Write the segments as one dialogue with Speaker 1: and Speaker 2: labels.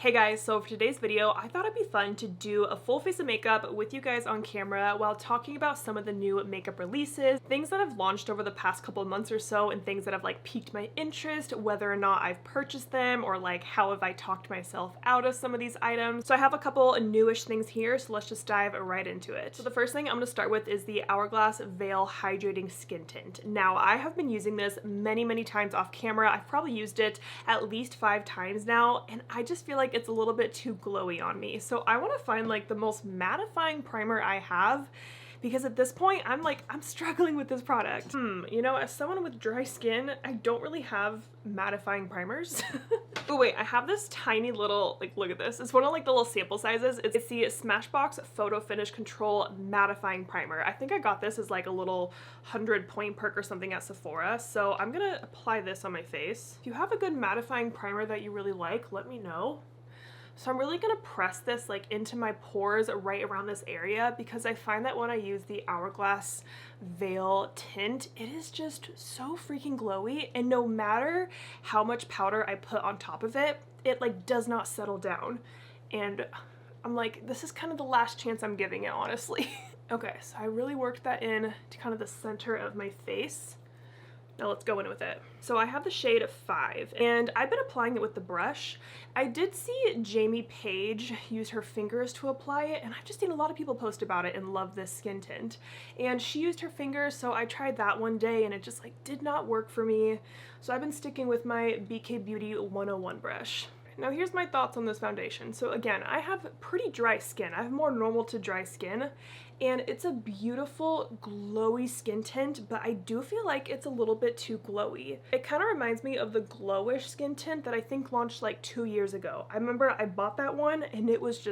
Speaker 1: Hey guys, so for today's video, I thought it'd be fun to do a full face of makeup with you guys on camera while talking about some of the new makeup releases, things that have launched over the past couple of months or so, and things that have like piqued my interest, whether or not I've purchased them, or like how have I talked myself out of some of these items. So I have a couple newish things here, so let's just dive right into it. So the first thing I'm going to start with is the Hourglass Veil Hydrating Skin Tint. Now, I have been using this many times off camera. I've probably used it at least 5 times now, and I just feel like it's a little bit too glowy on me. So I want to find like the most mattifying primer I have, because at this point I'm struggling with this product. You know, as someone with dry skin, I don't really have mattifying primers. Oh wait, I have this tiny little, like, look at this. It's one of like the little sample sizes. It's the Smashbox Photo Finish Control Mattifying Primer. I think I got this as like a little 100-point perk or something at Sephora. So I'm gonna apply this on my face. If you have a good mattifying primer that you really like, let me know. So I'm really gonna press this like into my pores right around this area, because I find that when I use the Hourglass Veil tint, it is just so freaking glowy, and no matter how much powder I put on top of it, it like does not settle down. And I'm like, this is kind of the last chance I'm giving it, honestly. Okay, so I really worked that in to kind of the center of my face. Now let's go in with it. So I have the shade 5, and I've been applying it with the brush. I did see Jamie Page use her fingers to apply it, and I've just seen a lot of people post about it and love this skin tint. And she used her fingers, so I tried that one day, and it just like did not work for me. So I've been sticking with my BK Beauty 101 brush. Now here's my thoughts on this foundation. So again, I have pretty dry skin. I have more normal to dry skin, and it's a beautiful glowy skin tint, but I do feel like it's a little bit too glowy. It kind of reminds me of the Glowish skin tint that I think launched like 2 years ago. I remember I bought that one and it was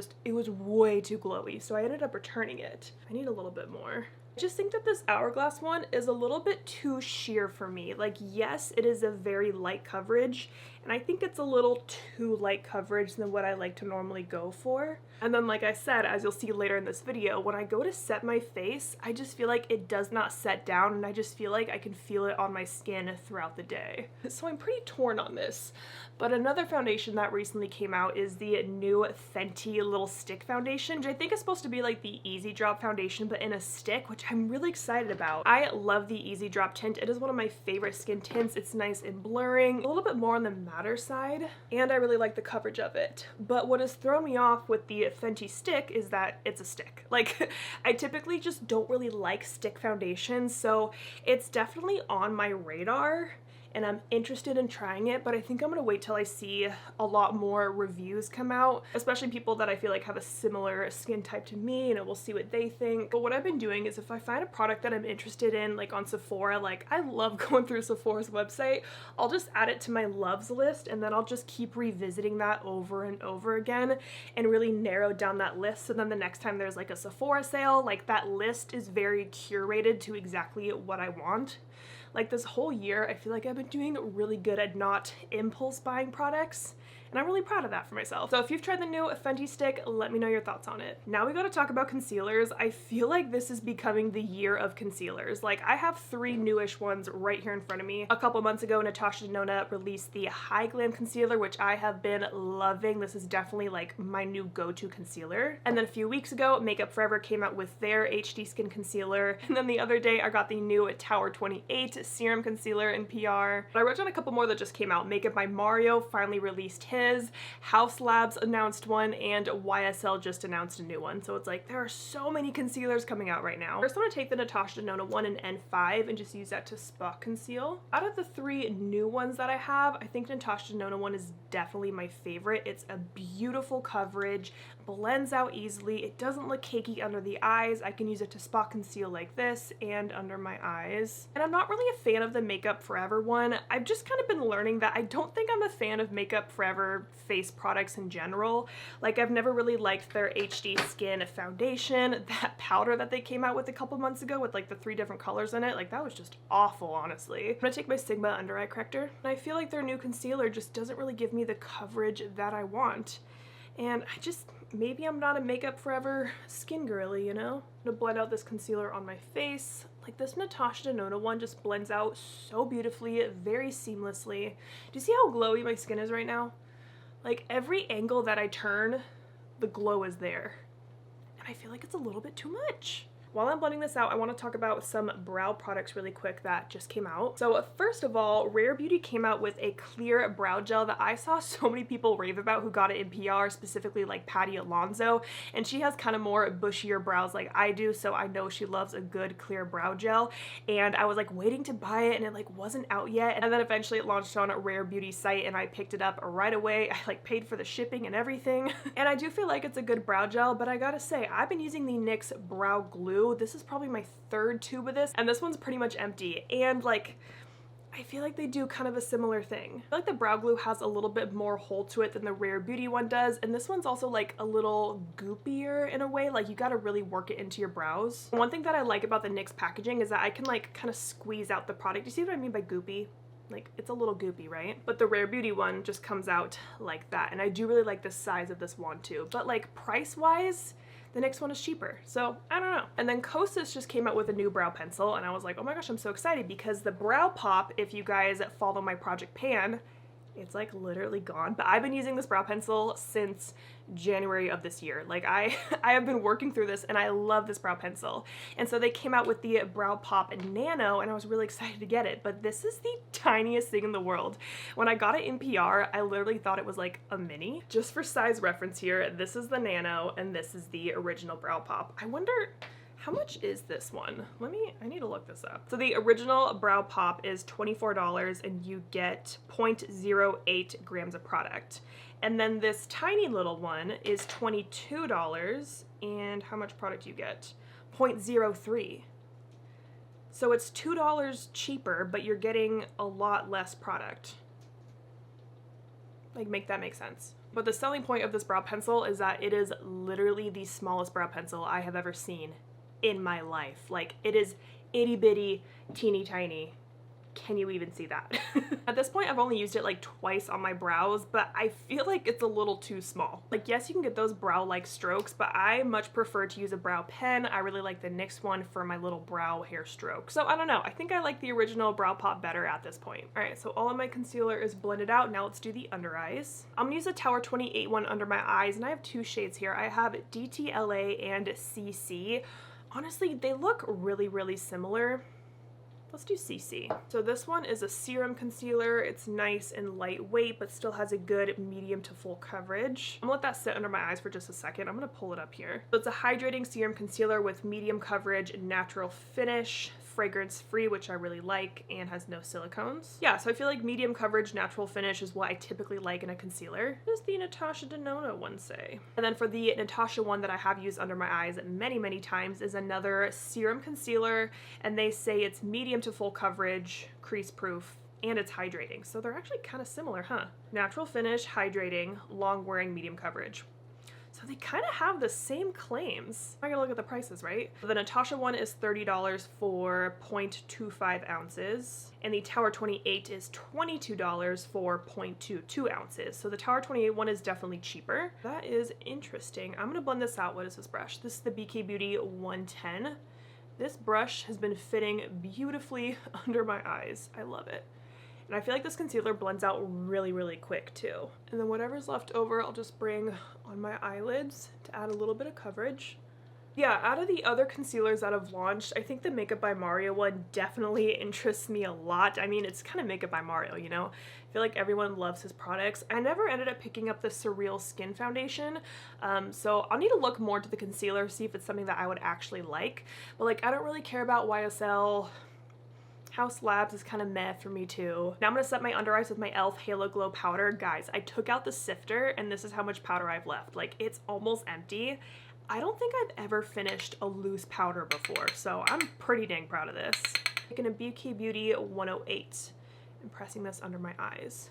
Speaker 1: way too glowy, so I ended up returning it. I need a little bit more. I just think that this Hourglass one is a little bit too sheer for me. Like, yes, it is a very light coverage, and I think it's a little too light coverage than what I like to normally go for. And then, like I said, as you'll see later in this video, when I go to set my face, I just feel like it does not set down, and I just feel like I can feel it on my skin throughout the day. So I'm pretty torn on this. But another foundation that recently came out is the new Fenty little stick foundation, which I think is supposed to be like the Easy Drop foundation, but in a stick, which I'm really excited about. I love the Easy Drop tint. It is one of my favorite skin tints. It's nice and blurring, a little bit more on the matter side, and I really like the coverage of it. But what has thrown me off with the Fenty stick is that it's a stick. Like, I typically just don't really like stick foundations, so it's definitely on my radar, and I'm interested in trying it, but I think I'm gonna wait till I see a lot more reviews come out, especially people that I feel like have a similar skin type to me, and we'll see what they think. But what I've been doing is if I find a product that I'm interested in, like on Sephora, like I love going through Sephora's website, I'll just add it to my loves list, and then I'll just keep revisiting that over and over again and really narrow down that list, so then the next time there's like a Sephora sale, like that list is very curated to exactly what I want. Like this whole year, I feel like I've been doing really good at not impulse buying products, and I'm really proud of that for myself. So if you've tried the new Fenty stick, let me know your thoughts on it. Now we gotta talk about concealers. I feel like this is becoming the year of concealers. Like, I have 3 newish ones right here in front of me. A couple months ago, Natasha Denona released the hy-glam concealer, which I have been loving. This is definitely like my new go-to concealer. And then a few weeks ago, Makeup Forever came out with their HD Skin Concealer. And then the other day, I got the new Tower 28 Serum Concealer in PR. But I wrote down a couple more that just came out. Makeup by Mario finally released his, House Labs announced one, and YSL just announced a new one. So it's like there are so many concealers coming out right now. First, I'm gonna take the Natasha Denona one in N5 and just use that to spot conceal. Out of the 3 new ones that I have, I think Natasha Denona one is definitely my favorite. It's a beautiful coverage, blends out easily, it doesn't look cakey under the eyes. I can use it to spot conceal like this and under my eyes. And I'm not really a fan of the Makeup Forever one. I've just kind of been learning that I don't think I'm a fan of Makeup Forever face products in general. Like, I've never really liked their HD Skin foundation. That powder that they came out with a couple months ago with like the 3 different colors in it, like that was just awful, honestly. I'm gonna take my Sigma under eye corrector, and I feel like their new concealer just doesn't really give me the coverage that I want. And maybe I'm not a Makeup Forever skin girly, you know? I'm gonna blend out this concealer on my face. Like, this Natasha Denona one just blends out so beautifully, very seamlessly. Do you see how glowy my skin is right now? Like every angle that I turn, the glow is there. And I feel like it's a little bit too much. While I'm blending this out, I want to talk about some brow products really quick that just came out. So first of all, Rare Beauty came out with a clear brow gel that I saw so many people rave about who got it in PR, specifically like Patty Alonso, and she has kind of more bushier brows like I do, so I know she loves a good clear brow gel, and I was like waiting to buy it and it like wasn't out yet, and then eventually it launched on a Rare Beauty's site and I picked it up right away. I like paid for the shipping and everything. And I do feel like it's a good brow gel, but I gotta say, I've been using the NYX Brow Glue. This is probably my third tube of this, and this one's pretty much empty, and like I feel like they do kind of a similar thing. I feel like the Brow Glue has a little bit more hold to it than the Rare Beauty one does, and this one's also like a little goopier in a way, like you gotta really work it into your brows. One thing that I like about the NYX packaging is that I can like kind of squeeze out the product. You see what I mean by goopy? Like it's a little goopy, right? But the Rare Beauty one just comes out like that, and I do really like the size of this wand too, but like price wise, the NYX one is cheaper, so I don't know. And then Kosas just came out with a new brow pencil, and I was like, oh my gosh, I'm so excited, because the Brow Pop, if you guys follow my Project Pan, it's like literally gone. But I've been using this brow pencil since January of this year. Like I have been working through this and I love this brow pencil. And so they came out with the Brow Pop Nano and I was really excited to get it, but this is the tiniest thing in the world. When I got it in PR, I literally thought it was like a mini. Just for size reference here, this is the Nano and this is the original Brow Pop. I wonder, how much is this one? I need to look this up. So the original Brow Pop is $24 and you get 0.08 grams of product. And then this tiny little one is $22 and how much product do you get? 0.03. So it's $2 cheaper, but you're getting a lot less product. Like, make that make sense. But the selling point of this brow pencil is that it is literally the smallest brow pencil I have ever seen in my life. Like it is itty bitty, teeny tiny. Can you even see that? At this point, I've only used it like twice on my brows, but I feel like it's a little too small. Like, yes, you can get those brow-like strokes, but I much prefer to use a brow pen. I really like the NYX one for my little brow hair stroke. So I don't know. I think I like the original Brow Pop better at this point. All right, so all of my concealer is blended out. Now let's do the under eyes. I'm gonna use the Tower 28 one under my eyes, and I have two shades here. I have DTLA and CC. Honestly, they look really, really similar. Let's do CC. So this one is a serum concealer. It's nice and lightweight, but still has a good medium to full coverage. I'm gonna let that sit under my eyes for just a second. I'm gonna pull it up here. So it's a hydrating serum concealer with medium coverage, natural finish, fragrance-free, which I really like, and has no silicones. Yeah, so I feel like medium coverage, natural finish is what I typically like in a concealer. What does the Natasha Denona one say? And then for the Natasha one that I have used under my eyes many, many times is another serum concealer, and they say it's medium to full coverage, crease-proof, and it's hydrating. So they're actually kind of similar, huh? Natural finish, hydrating, long-wearing, medium coverage. So they kind of have the same claims. I gotta look at the prices, right? The Natasha one is $30 for 0.25 ounces, and the Tower 28 is $22 for 0.22 ounces. So the Tower 28 one is definitely cheaper. That is interesting. I'm gonna blend this out. What is this brush? This is the BK Beauty 110. This brush has been fitting beautifully under my eyes. I love it. And I feel like this concealer blends out really, really quick too. And then whatever's left over, I'll just bring on my eyelids to add a little bit of coverage. Yeah, out of the other concealers that have launched, I think the Makeup by Mario one definitely interests me a lot. I mean, it's kind of Makeup by Mario, you know? I feel like everyone loves his products. I never ended up picking up the Surreal Skin Foundation, so I'll need to look more to the concealer, see if it's something that I would actually like. But like, I don't really care about YSL. House Labs is kind of meh for me too. Now I'm gonna set my under eyes with my e.l.f. Halo Glow powder. Guys, I took out the sifter and this is how much powder I've left. Like, it's almost empty. I don't think I've ever finished a loose powder before, so I'm pretty dang proud of this. Taking a BK Beauty 108 and pressing this under my eyes.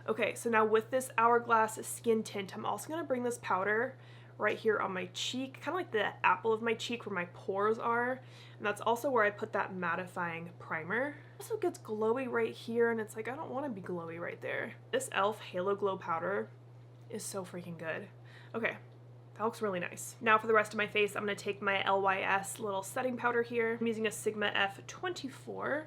Speaker 1: Okay, so now with this Hourglass skin tint, I'm also gonna bring this powder right here on my cheek, kind of like the apple of my cheek where my pores are. And that's also where I put that mattifying primer. It also gets glowy right here, and it's like, I don't want to be glowy right there. This e.l.f. Halo Glow powder is so freaking good. Okay, that looks really nice. Now for the rest of my face, I'm going to take my LYS little setting powder here. I'm using a Sigma F24,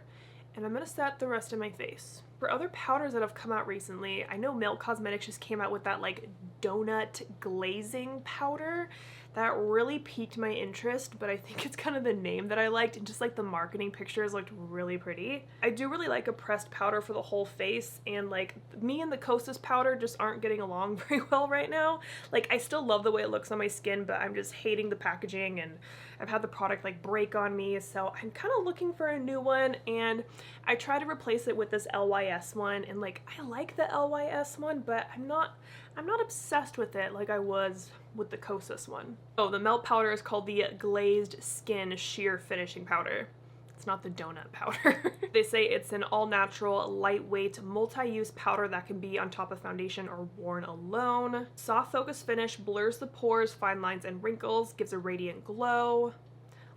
Speaker 1: and I'm going to set the rest of my face. For other powders that have come out recently, I know Milk Cosmetics just came out with that like donut glazing powder that really piqued my interest, but I think it's kind of the name that I liked, and just like the marketing pictures looked really pretty. I do really like a pressed powder for the whole face, and like me and the Kosas powder just aren't getting along very well right now. Like I still love the way it looks on my skin, but I'm just hating the packaging, and I've had the product like break on me, so I'm kind of looking for a new one, and I try to replace it with this LYS one, and like I like the LYS one, but I'm not obsessed with it like I was with the Kosas one. Oh, the melt powder is called the Glazed Skin Sheer Finishing Powder. It's not the donut powder. They say it's an all-natural, lightweight, multi-use powder that can be on top of foundation or worn alone. Soft focus finish blurs the pores, fine lines, and wrinkles, gives a radiant glow.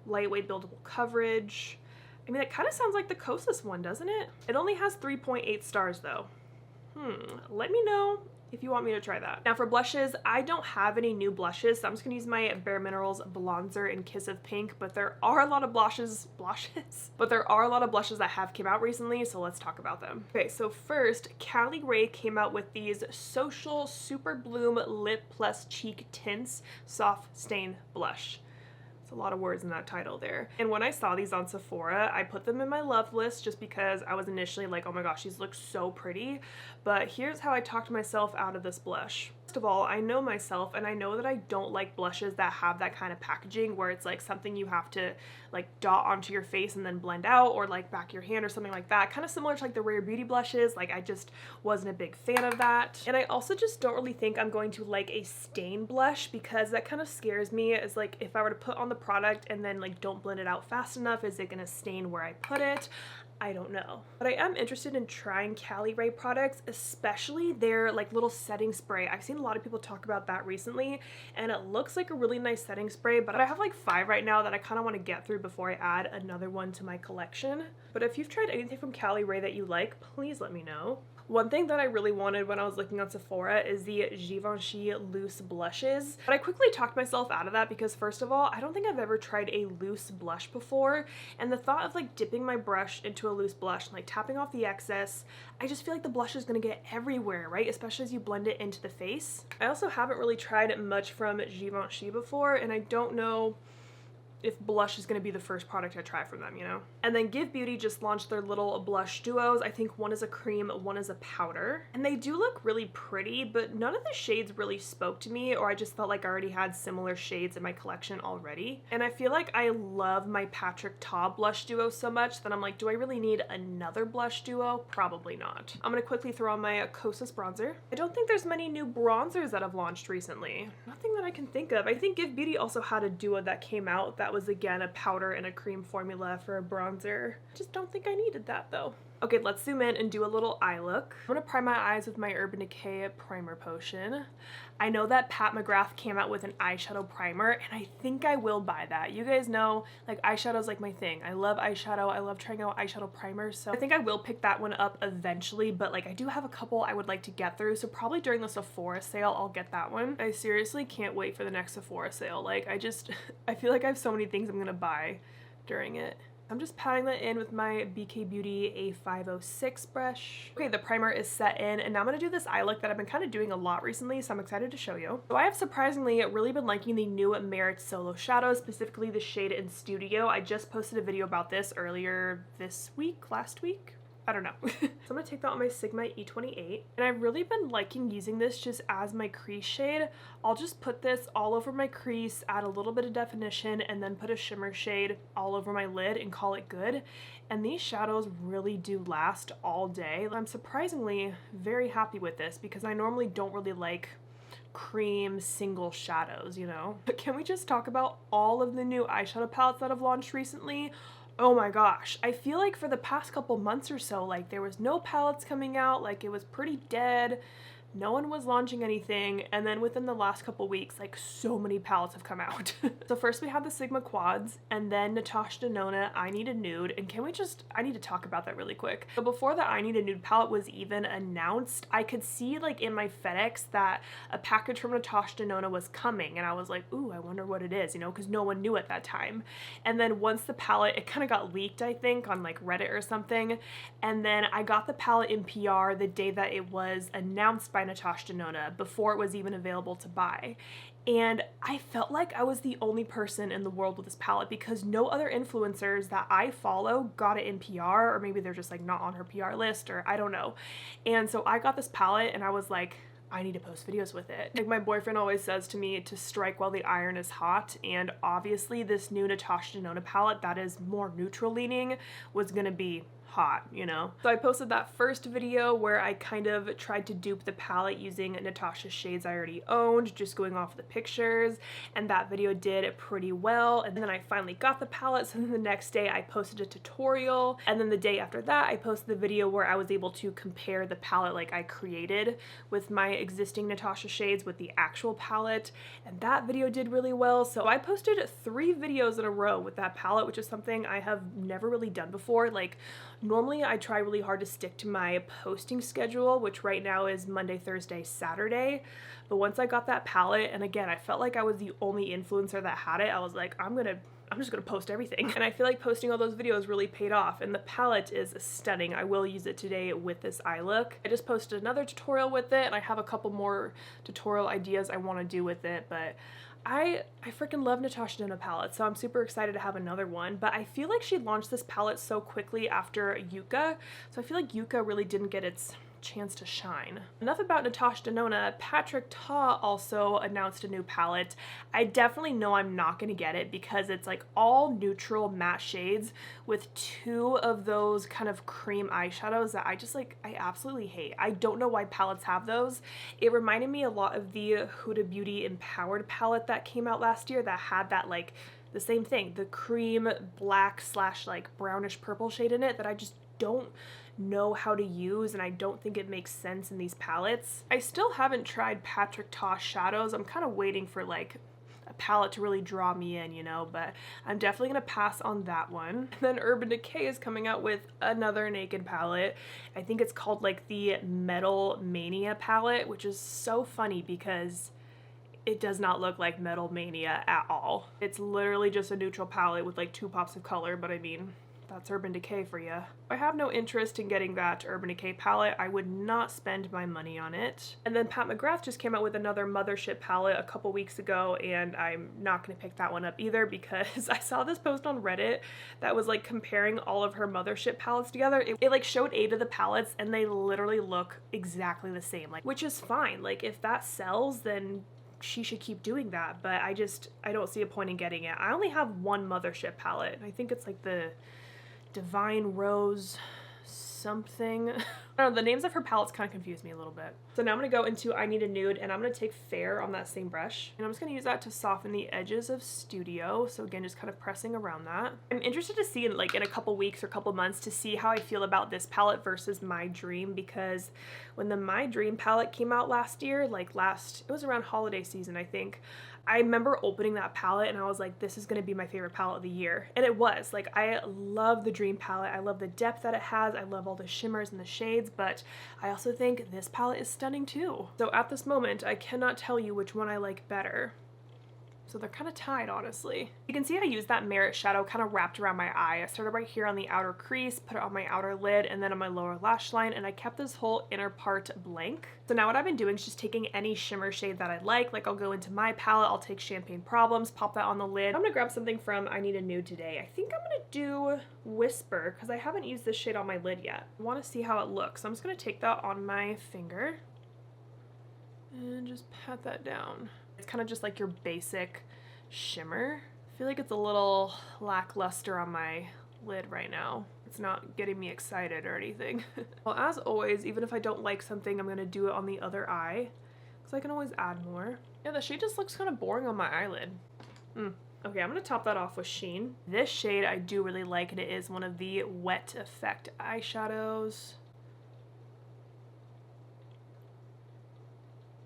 Speaker 1: Lightweight buildable coverage. I mean, that kind of sounds like the Kosas one, doesn't it? It only has 3.8 stars though. Let me know if you want me to try that. Now for blushes, I don't have any new blushes, so I'm just gonna use my bareMinerals Blonzer in Kiss of Pink, but there are a lot of blushes that have came out recently, so let's talk about them. Okay, so first, Cali Ray came out with these Social Super Bloom Lip Plus Cheek Tints Soft Stain Blush. It's a lot of words in that title there. And when I saw these on Sephora, I put them in my love list just because I was initially like, oh my gosh, these look so pretty. But here's how I talked myself out of this blush. First of all, I know myself, and I know that I don't like blushes that have that kind of packaging where it's like something you have to like dot onto your face and then blend out, or like back your hand or something like that. Kind of similar to like the Rare Beauty blushes. Like I just wasn't a big fan of that. And I also just don't really think I'm going to like a stain blush, because that kind of scares me. Is like if I were to put on the product and then like don't blend it out fast enough, is it gonna stain where I put it? I don't know. But I am interested in trying Cali Ray products, especially their like little setting spray. I've seen a lot of people talk about that recently, and it looks like a really nice setting spray, but I have like 5 right now that I kind of want to get through before I add another one to my collection. But if you've tried anything from Cali Ray that you like, please let me know. One thing that I really wanted when I was looking on Sephora is the Givenchy loose blushes, but I quickly talked myself out of that because first of all, I don't think I've ever tried a loose blush before, and the thought of like dipping my brush into a loose blush and like tapping off the excess, I just feel like the blush is gonna get everywhere, right? Especially as you blend it into the face. I also haven't really tried much from Givenchy before, and I don't know if blush is going to be the first product I try from them, you know? And then Give Beauty just launched their little blush duos. I think one is a cream, one is a powder. And they do look really pretty, but none of the shades really spoke to me, or I just felt like I already had similar shades in my collection already. And I feel like I love my Patrick Ta blush duo so much that I'm like, do I really need another blush duo? Probably not. I'm going to quickly throw on my Kosas bronzer. I don't think there's many new bronzers that have launched recently. Nothing that I can think of. I think Give Beauty also had a duo that came out that was again a powder and a cream formula for a bronzer. Just don't think I needed that though. Okay, let's zoom in and do a little eye look. I'm gonna prime my eyes with my Urban Decay primer potion. I know that Pat McGrath came out with an eyeshadow primer, and I think I will buy that. You guys know, like, eyeshadow's like my thing. I love eyeshadow. I love trying out eyeshadow primers, so I think I will pick that one up eventually, but like I do have a couple I would like to get through, so probably during the Sephora sale I'll get that one. I seriously can't wait for the next Sephora sale. Like I feel like I have so many things I'm gonna buy during it. I'm just patting that in with my Beauty A506 brush. Okay, the primer is set in, and now I'm gonna do this eye look that I've been kind of doing a lot recently, so I'm excited to show you. So I have surprisingly really been liking the new Merit Solo Shadows, specifically the shade in Studio. I just posted a video about this earlier this week, last week? I don't know. So I'm gonna take that on my Sigma E28, and I've really been liking using this just as my crease shade. I'll just put this all over my crease, add a little bit of definition, and then put a shimmer shade all over my lid and call it good. And these shadows really do last all day. I'm surprisingly very happy with this because I normally don't really like cream single shadows, you know? But can we just talk about all of the new eyeshadow palettes that have launched recently? Oh my gosh, I feel like for the past couple months or so, like there was no palettes coming out, like it was pretty dead. no one was launching anything, and then within the last couple weeks, like, so many palettes have come out. So first we had the Sigma Quads, and then Natasha Denona, I Need a Nude, and I need to talk about that really quick. So before the I Need a Nude palette was even announced, I could see like in my FedEx that a package from Natasha Denona was coming, and I was like, ooh, I wonder what it is, you know, because no one knew at that time. And then once the palette, it kind of got leaked, I think, on like Reddit or something, and then I got the palette in PR the day that it was announced by Natasha Denona, before it was even available to buy. And I felt like I was the only person in the world with this palette, because no other influencers that I follow got it in PR, or maybe they're just like not on her PR list, or I don't know. And so I got this palette and I was like, I need to post videos with it. Like, my boyfriend always says to me to strike while the iron is hot, and obviously this new Natasha Denona palette that is more neutral leaning was gonna be hot, you know? So I posted that first video where I kind of tried to dupe the palette using Natasha's shades I already owned, just going off the pictures, and that video did pretty well. And then I finally got the palette, so then the next day I posted a tutorial, and then the day after that I posted the video where I was able to compare the palette like I created with my existing Natasha shades with the actual palette, and that video did really well. So I posted 3 videos in a row with that palette, which is something I have never really done before. Like, normally I try really hard to stick to my posting schedule, which right now is Monday, Thursday, Saturday. But once I got that palette, and again, I felt like I was the only influencer that had it, I was like, I'm just gonna post everything. And I feel like posting all those videos really paid off, and the palette is stunning. I will use it today with this eye look. I just posted another tutorial with it, and I have a couple more tutorial ideas I wanna do with it, but I freaking love Natasha Denona palettes, so I'm super excited to have another one. But I feel like she launched this palette so quickly after Yucca, so I feel like Yucca really didn't get its chance to shine. Enough about Natasha Denona. Patrick Ta also announced a new palette. I definitely know I'm not gonna get it because it's like all neutral matte shades with 2 of those kind of cream eyeshadows that I absolutely hate. I don't know why palettes have those. It reminded me a lot of the Huda Beauty Empowered palette that came out last year that had that like the same thing, the cream black / like brownish purple shade in it that I just don't know how to use, and I don't think it makes sense in these palettes. I still haven't tried Patrick Ta shadows. I'm kind of waiting for like a palette to really draw me in, you know, but I'm definitely gonna pass on that one. And then Urban Decay is coming out with another naked palette. I think it's called like the Metal Mania palette, which is so funny because it does not look like Metal Mania at all. It's literally just a neutral palette with like 2 pops of color, but I mean, that's Urban Decay for you. I have no interest in getting that Urban Decay palette. I would not spend my money on it. And then Pat McGrath just came out with another Mothership palette a couple weeks ago, and I'm not gonna pick that one up either because I saw this post on Reddit that was like comparing all of her Mothership palettes together. It like showed 8 of the palettes and they literally look exactly the same, like, which is fine. Like, if that sells, then she should keep doing that, but I don't see a point in getting it. I only have one Mothership palette, and I think it's like the Divine Rose something. I don't know, the names of her palettes kind of confuse me a little bit. So now I'm gonna go into I Need a Nude, and I'm gonna take Fair on that same brush, and I'm just gonna use that to soften the edges of Studio. So again, just kind of pressing around that. I'm interested to see in a couple weeks or couple months to see how I feel about this palette versus My Dream, because when the My Dream palette came out last year, it was around holiday season, I think, I remember opening that palette and I was like, this is gonna be my favorite palette of the year. And it was. Like, I love the Dream palette. I love the depth that it has. I love all the shimmers and the shades, but I also think this palette is stunning too. So at this moment, I cannot tell you which one I like better. So they're kind of tied, honestly. You can see I used that Merit shadow kind of wrapped around my eye. I started right here on the outer crease, put it on my outer lid, and then on my lower lash line, and I kept this whole inner part blank. So now what I've been doing is just taking any shimmer shade that I like I'll go into my palette, I'll take Champagne Problems, pop that on the lid. I'm gonna grab something from I Need a Nude today. I think I'm gonna do Whisper, because I haven't used this shade on my lid yet. I wanna see how it looks. So I'm just gonna take that on my finger and just pat that down. It's kind of just like your basic shimmer. I feel like it's a little lackluster on my lid right now. It's not getting me excited or anything. Well, as always, even if I don't like something, I'm gonna do it on the other eye, because I can always add more. Yeah, the shade just looks kind of boring on my eyelid. Okay, I'm gonna top that off with Sheen. This shade I do really like, and it is one of the Wet Effect eyeshadows.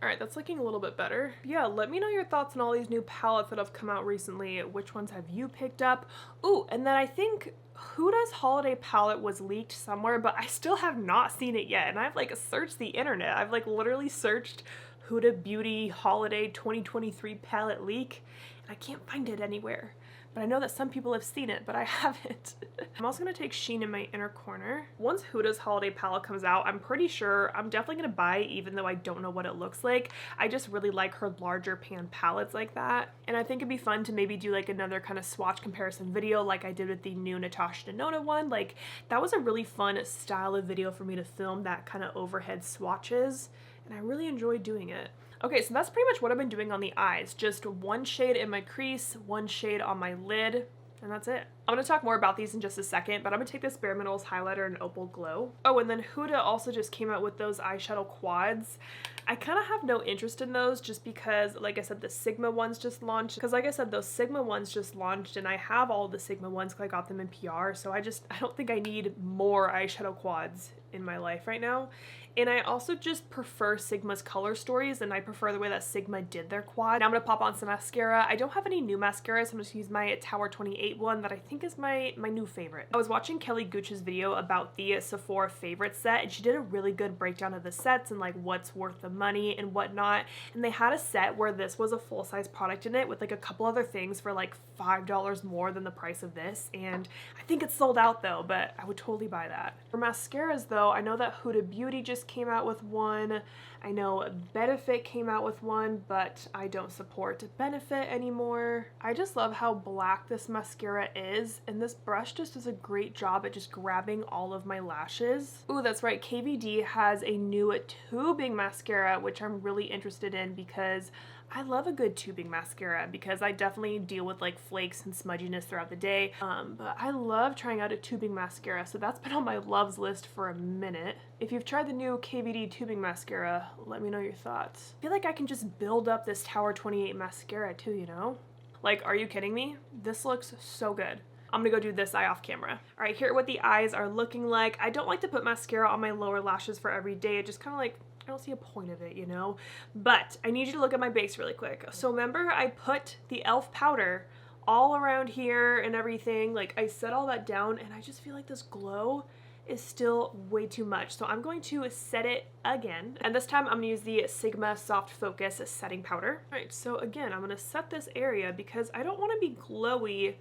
Speaker 1: All right, that's looking a little bit better. Yeah, let me know your thoughts on all these new palettes that have come out recently. Which ones have you picked up? Ooh, and then I think Huda's holiday palette was leaked somewhere, but I still have not seen it yet. And I've like searched the internet. I've like literally searched Huda Beauty Holiday 2023 palette leak, and I can't find it anywhere. But I know that some people have seen it, but I haven't. I'm also gonna take Sheen in my inner corner. Once Huda's holiday palette comes out, I'm pretty sure I'm definitely gonna buy it, even though I don't know what it looks like. I just really like her larger pan palettes like that. And I think it'd be fun to maybe do like another kind of swatch comparison video like I did with the new Natasha Denona one. Like, that was a really fun style of video for me to film, that kind of overhead swatches. And I really enjoyed doing it. Okay, so that's pretty much what I've been doing on the eyes. Just one shade in my crease, one shade on my lid, and that's it. I'm gonna talk more about these in just a second, but I'm gonna take this bareMinerals highlighter in Opal Glow. Oh, and then Huda also just came out with those eyeshadow quads. I kind of have no interest in those just because, like I said, the Sigma ones just launched. Because like I said, those Sigma ones just launched, and I have all the Sigma ones because I got them in PR, so I don't think I need more eyeshadow quads in my life right now. And I also just prefer Sigma's color stories, and I prefer the way that Sigma did their quad. Now I'm gonna pop on some mascara. I don't have any new mascaras, so I'm just gonna use my Tower 28 one that I think is my new favorite. I was watching Kelly Gooch's video about the Sephora favorite set, and she did a really good breakdown of the sets and like what's worth the money and whatnot. And they had a set where this was a full-size product in it with like a couple other things for like $5 more than the price of this. And I think it's sold out though, but I would totally buy that. For mascaras though, I know that Huda Beauty just came out with one. I know Benefit came out with one, but I don't support Benefit anymore. I just love how black this mascara is, and this brush just does a great job at just grabbing all of my lashes. Ooh, that's right, KVD has a new tubing mascara, which I'm really interested in because I love a good tubing mascara because I definitely deal with like flakes and smudginess throughout the day. But I love trying out a tubing mascara, so that's been on my loves list for a minute. If you've tried the new KVD tubing mascara, let me know your thoughts. I feel like I can just build up this Tower 28 mascara too, you know? Like, are you kidding me? This looks so good. I'm gonna go do this eye off camera. All right, here are what the eyes are looking like. I don't like to put mascara on my lower lashes for every day. It just kind of like, I don't see a point of it, you know? But I need you to look at my base really quick. So remember I put the e.l.f. powder all around here and everything. Like, I set all that down, and I just feel like this glow is still way too much. So I'm going to set it again. And this time I'm gonna use the Sigma Soft Focus setting powder. All right, so again, I'm gonna set this area because I don't wanna be glowy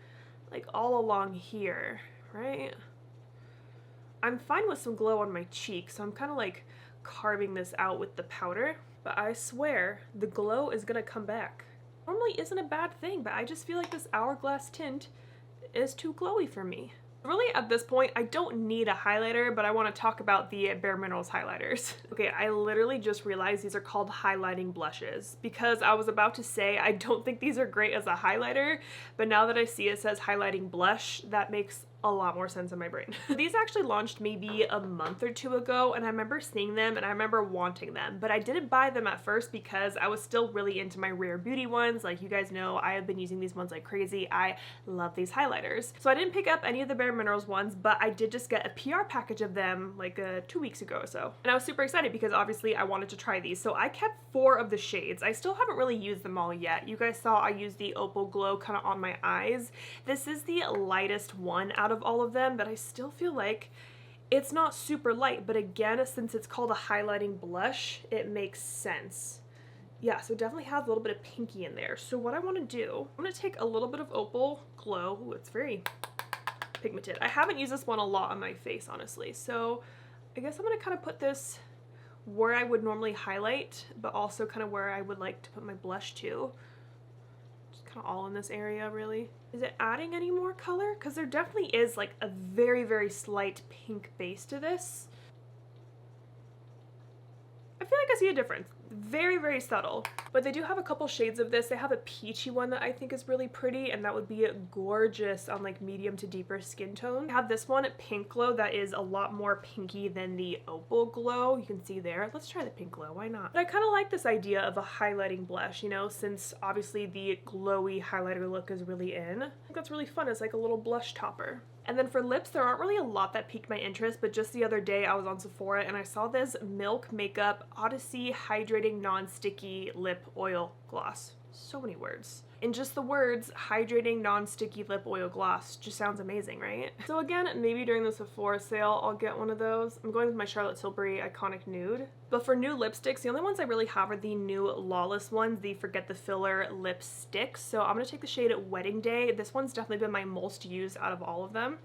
Speaker 1: like all along here, right? I'm fine with some glow on my cheek, so I'm kind of like carving this out with the powder, but I swear the glow is gonna come back. Normally isn't a bad thing, but I just feel like this Hourglass tint is too glowy for me. Really, at this point, I don't need a highlighter, but I want to talk about the bareMinerals highlighters. Okay, I literally just realized these are called highlighting blushes because I was about to say I don't think these are great as a highlighter, but now that I see it says highlighting blush, that makes a lot more sense in my brain. These actually launched maybe a month or two ago, and I remember seeing them and I remember wanting them, but I didn't buy them at first because I was still really into my Rare Beauty ones. Like, you guys know, I have been using these ones like crazy. I love these highlighters. So I didn't pick up any of the bareMinerals ones, but I did just get a PR package of them like 2 weeks ago or so. And I was super excited because obviously I wanted to try these. So I kept 4 of the shades. I still haven't really used them all yet. You guys saw I used the Opal Glow kind of on my eyes. This is the lightest one out of all of them, but I still feel like it's not super light. But again, since it's called a highlighting blush, it makes sense. Yeah, so it definitely has a little bit of pinky in there. So what I want to do, I'm going to take a little bit of Opal Glow. Ooh, it's very pigmented. I haven't used this one a lot on my face, honestly. So I guess I'm going to kind of put this where I would normally highlight, but also kind of where I would like to put my blush too. Kind of all in this area, really. Is it adding any more color? Because there definitely is like a very, very slight pink base to this. I feel like I see a difference. Very, very subtle. But they do have a couple shades of this. They have a peachy one that I think is really pretty, and that would be gorgeous on like medium to deeper skin tone. I have this one, Pink Glow, that is a lot more pinky than the Opal Glow. You can see there. Let's try the Pink Glow, why not? But I kind of like this idea of a highlighting blush, you know, since obviously the glowy highlighter look is really in. I think that's really fun as like a little blush topper. And then for lips, there aren't really a lot that piqued my interest, but just the other day I was on Sephora and I saw this Milk Makeup Odyssey Hydrating Non-Sticky Lip Oil Gloss. So many words. In just the words, hydrating non-sticky lip oil gloss just sounds amazing, right? So again, maybe during the Sephora sale, I'll get one of those. I'm going with my Charlotte Tilbury Iconic Nude. But for new lipsticks, the only ones I really have are the new Lawless ones, the Forget the Filler lipsticks. So I'm gonna take the shade Wedding Day. This one's definitely been my most used out of all of them.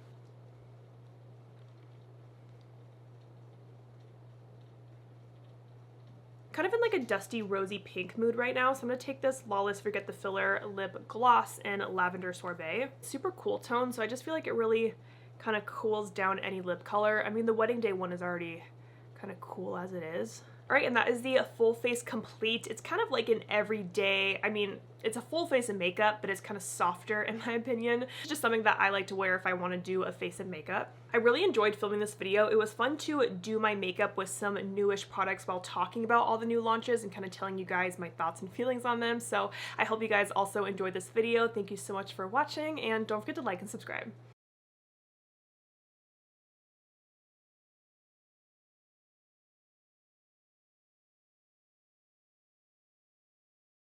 Speaker 1: Kind of in like a dusty rosy pink mood right now, so I'm gonna take this Lawless Forget the Filler lip gloss in Lavender Sorbet. Super cool tone, so I just feel like it really kind of cools down any lip color. I mean, the Wedding Day one is already kind of cool as it is. All right, and that is the full face complete. It's kind of like an everyday, I mean, it's a full face of makeup, but it's kind of softer in my opinion. It's just something that I like to wear if I want to do a face of makeup. I really enjoyed filming this video. It was fun to do my makeup with some newish products while talking about all the new launches and kind of telling you guys my thoughts and feelings on them. So I hope you guys also enjoyed this video. Thank you so much for watching, and don't forget to like and subscribe.